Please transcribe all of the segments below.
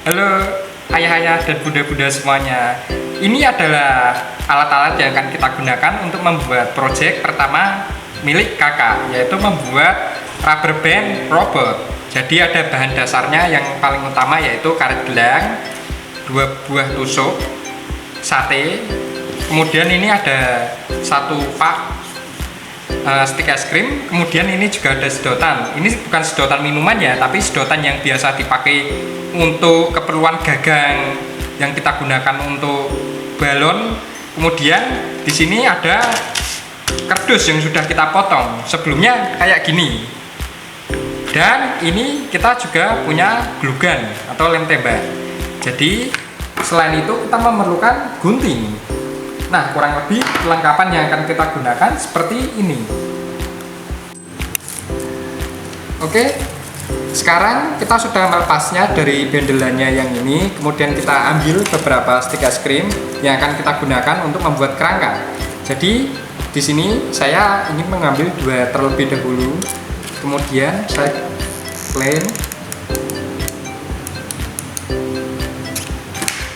Halo ayah-ayah dan bunda-bunda semuanya. Ini adalah alat-alat yang akan kita gunakan untuk membuat proyek pertama milik kakak, yaitu membuat rubber band robot. Jadi ada bahan dasarnya yang paling utama yaitu karet gelang, 2 buah tusuk, sate, kemudian ini ada 1 pak stick es krim, kemudian ini juga ada sedotan. Ini bukan sedotan minuman ya, tapi sedotan yang biasa dipakai untuk keperluan gagang yang kita gunakan untuk balon. Kemudian di sini ada kardus yang sudah kita potong sebelumnya kayak gini. Dan ini kita juga punya glue gun atau lem tembak. Jadi selain itu kita memerlukan gunting. Nah, kurang lebih kelengkapan yang akan kita gunakan seperti ini. Oke, sekarang kita sudah melepasnya dari bendelannya yang ini. Kemudian kita ambil beberapa stick es krim yang akan kita gunakan untuk membuat kerangka. Jadi di sini saya ingin mengambil 2 terlebih dahulu. Kemudian saya plain.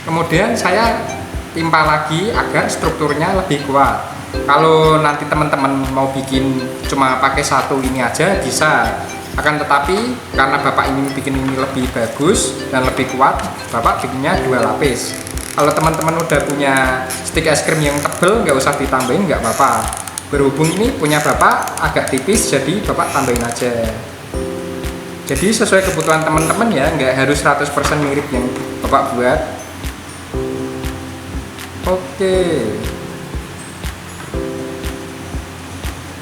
Kemudian saya timpa lagi agar strukturnya lebih kuat. Kalau nanti teman-teman mau bikin cuma pakai 1 ini aja bisa. Akan tetapi karena bapak ingin bikin ini lebih bagus dan lebih kuat, bapak bikinnya 2 lapis. Kalau teman-teman udah punya stick es krim yang tebel, nggak usah ditambahin, nggak apa-apa. Berhubung ini punya bapak agak tipis, jadi bapak tambahin aja. Jadi sesuai kebutuhan teman-teman ya, nggak harus 100% mirip yang bapak buat. Oke,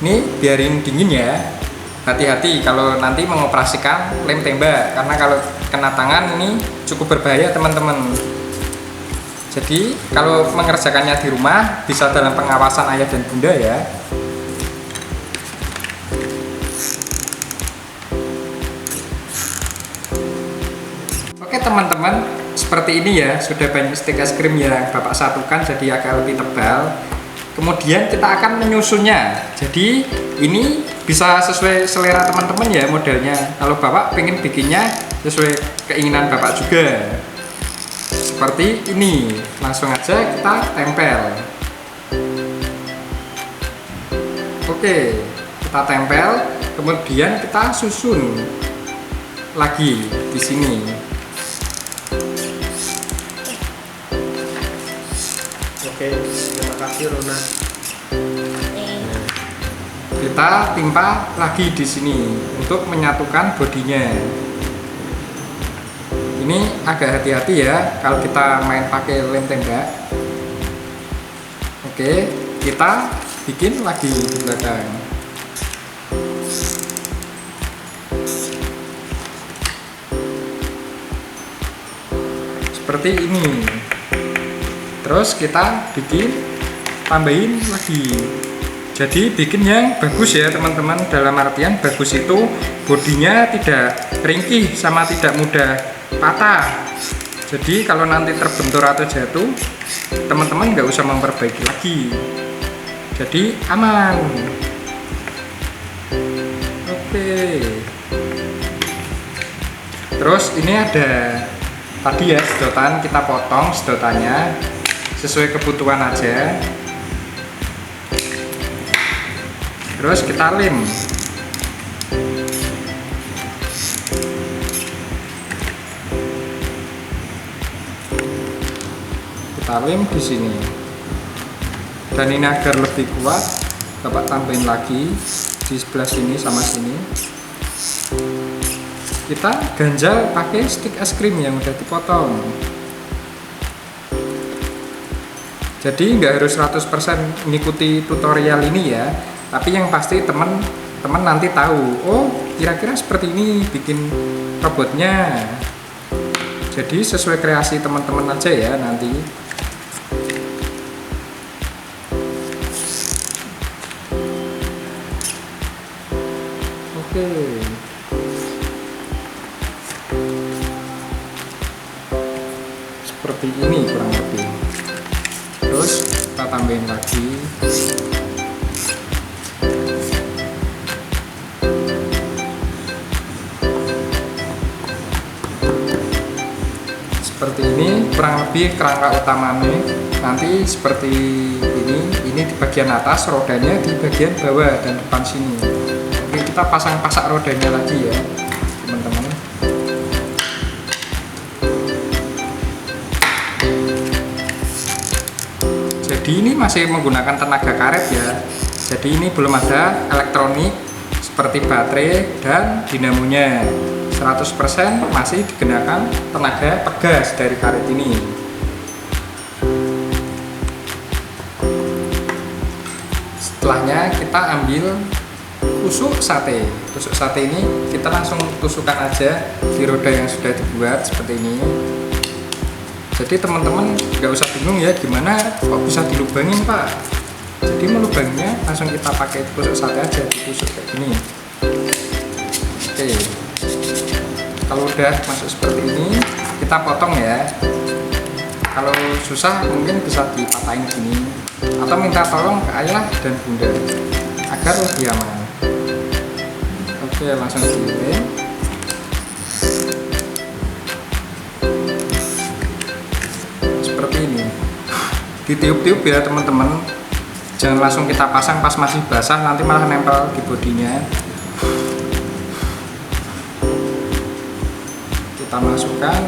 ini biarin dingin ya. Hati-hati kalau nanti mengoperasikan lem tembak, karena kalau kena tangan ini cukup berbahaya teman-teman. Jadi kalau mengerjakannya di rumah bisa dalam pengawasan ayah dan bunda ya. Oke teman-teman, seperti ini ya, sudah banyak stick es krim yang bapak satukan jadi agak lebih tebal. Kemudian kita akan menyusunnya. Jadi ini bisa sesuai selera teman-teman ya modelnya. Kalau bapak pengen bikinnya sesuai keinginan bapak juga. Seperti ini, langsung aja kita tempel. Oke, kita tempel, kemudian kita susun lagi di sini. Oke, terima kasih Rona. Kita timpa lagi di sini untuk menyatukan bodinya. Ini agak hati-hati ya kalau kita main pakai lem tembak. Oke, kita bikin lagi di belakang. Seperti ini. Terus kita bikin, tambahin lagi. Jadi bikin yang bagus ya teman-teman. Dalam artian bagus itu bodinya tidak ringkih sama tidak mudah patah. Jadi kalau nanti terbentur atau jatuh, teman-teman nggak usah memperbaiki lagi. Jadi aman. Oke. Terus ini ada tadi ya sedotan, kita potong sedotannya sesuai kebutuhan aja. Terus kita lem. Kita lem di sini. Dan ini agar lebih kuat, bapak tambahin lagi di sebelah sini sama sini. Kita ganjal pakai stick es krim yang udah dipotong. Jadi nggak harus 100% mengikuti tutorial ini ya, tapi yang pasti teman-teman nanti tahu, oh kira-kira seperti ini bikin robotnya. Jadi sesuai kreasi teman-teman aja ya nanti. Oke. Seperti ini kurang lebih. Terus kita tambahin lagi. seperti ini kurang lebih kerangka utamanya. Nanti seperti ini di bagian atas, rodanya di bagian bawah dan depan sini. Oke, kita pasang pasak rodanya lagi ya teman-teman. Jadi ini masih menggunakan tenaga karet ya. Jadi ini belum ada elektronik seperti baterai dan dinamonya. 100% masih digunakan tenaga pegas dari karet ini. Setelahnya kita ambil tusuk sate. Tusuk sate ini kita langsung tusukkan aja di roda yang sudah dibuat seperti ini. Jadi teman-teman nggak usah bingung ya gimana kok bisa dilubangin Pak. Jadi melubanginya langsung kita pakai tusuk sate aja, ditusuk kayak gini. Oke. Kalau udah masuk seperti ini, kita potong ya. Kalau susah mungkin bisa dipatahin gini, atau minta tolong ke ayah dan bunda agar lebih aman. Oke, langsung digiling. Seperti ini. Ditiup-tiup ya teman-teman. Jangan langsung kita pasang pas masih basah, nanti malah nempel di bodinya. Kita masukkan.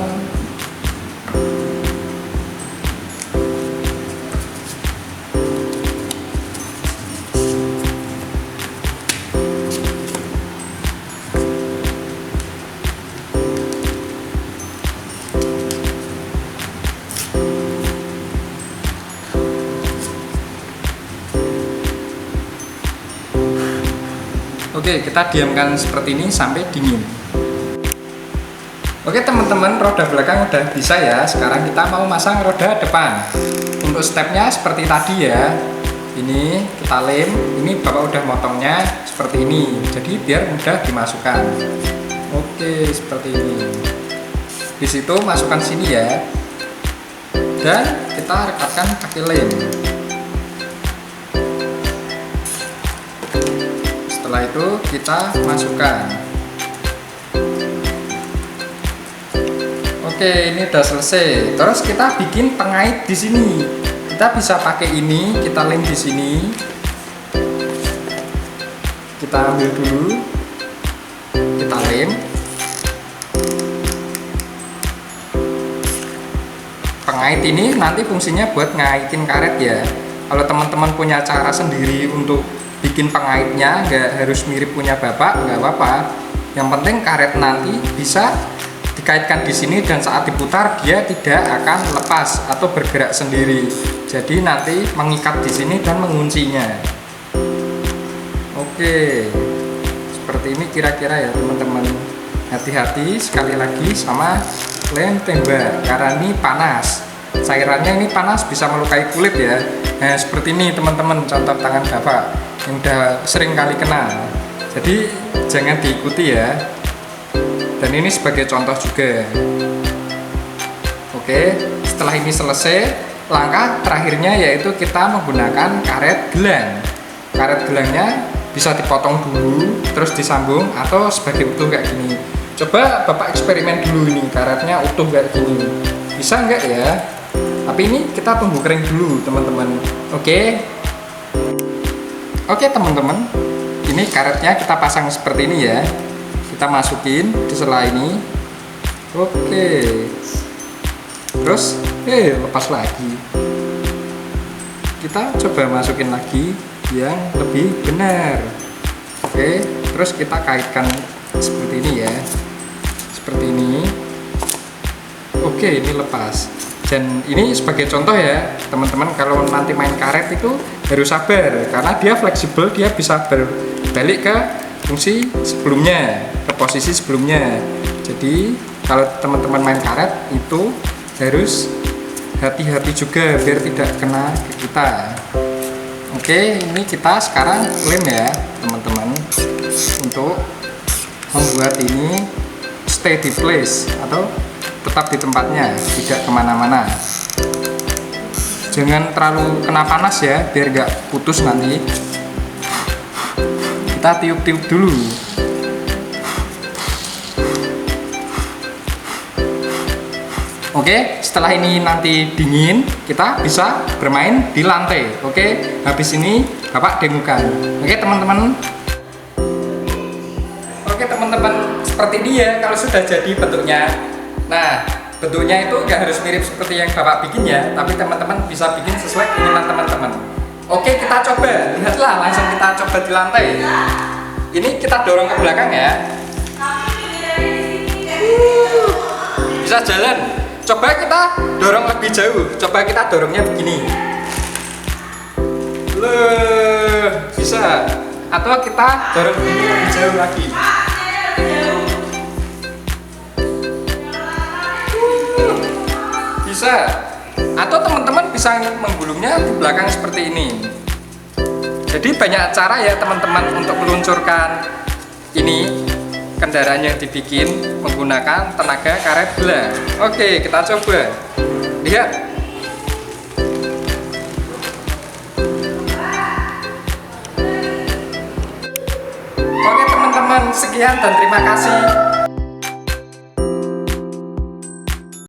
Oke, kita diamkan seperti ini sampai dingin. Oke teman-teman, roda belakang udah bisa ya. Sekarang kita mau masang roda depan. Untuk stepnya seperti tadi ya. Ini kita lem. Ini bapak udah motongnya seperti ini. Jadi biar mudah dimasukkan. Oke, seperti ini. Di situ masukkan sini ya. Dan kita rekatkan pakai lem. Setelah itu kita masukkan. Oke, ini udah selesai. Terus kita bikin pengait di sini. Kita bisa pakai ini, kita lem di sini. Kita ambil dulu. Kita lem. Pengait ini nanti fungsinya buat ngaitin karet ya. Kalau teman-teman punya cara sendiri untuk bikin pengaitnya, nggak harus mirip punya bapak, nggak apa-apa. Yang penting karet nanti bisa dikaitkan di sini dan saat diputar dia tidak akan lepas atau bergerak sendiri. Jadi nanti mengikat di sini dan menguncinya. Oke, seperti ini kira-kira ya teman-teman. Hati-hati sekali lagi sama lem tembak karena ini panas. Cairannya ini panas bisa melukai kulit ya. Nah seperti ini teman-teman contoh tangan bapak yang udah sering kali kena. Jadi jangan diikuti ya. Dan ini sebagai contoh juga. Oke, setelah ini selesai, langkah terakhirnya yaitu kita menggunakan karet gelang. Karet gelangnya bisa dipotong dulu, terus disambung atau sebagai utuh kayak gini. Coba bapak eksperimen dulu ini, karetnya utuh kayak gini. Bisa nggak ya? Tapi ini kita tunggu kering dulu teman-teman. Oke. Oke teman-teman, ini karetnya kita pasang seperti ini ya. Kita masukin di sela ini. Oke. Terus lepas lagi. Kita coba masukin lagi yang lebih benar. Oke, terus kita kaitkan seperti ini ya. Seperti ini. Oke, ini lepas. Dan ini sebagai contoh ya, teman-teman kalau nanti main karet itu harus sabar karena dia fleksibel, dia bisa berbalik ke fungsi sebelumnya, ke posisi sebelumnya. Jadi kalau teman-teman main karet itu harus hati-hati juga biar tidak kena ke kita. Oke, ini kita sekarang lem ya teman-teman untuk membuat ini stay di place atau tetap di tempatnya, tidak kemana-mana. Jangan terlalu kena panas ya biar nggak putus nanti. Kita tiup-tiup dulu. Oke, setelah ini nanti dingin, kita bisa bermain di lantai. Oke, habis ini Bapak demokan. Oke, teman-teman. Oke, teman-teman, seperti ini ya kalau sudah jadi bentuknya. Nah, bentuknya itu nggak harus mirip seperti yang Bapak bikin ya, tapi teman-teman bisa bikin sesuai keinginan teman-teman. Oke, kita coba. Lihatlah, langsung kita coba di lantai. Ini kita dorong ke belakang ya. Bisa jalan. Coba kita dorong lebih jauh. Coba kita dorongnya begini. Loh, bisa. Atau kita dorong begini lebih jauh lagi. Bisa. Atau teman-teman bisa menggulungnya di belakang seperti ini. Jadi banyak cara ya teman-teman untuk meluncurkan ini kendaraan yang dibikin menggunakan tenaga karet gula. Oke, kita coba. Lihat. Oke teman-teman, sekian dan terima kasih.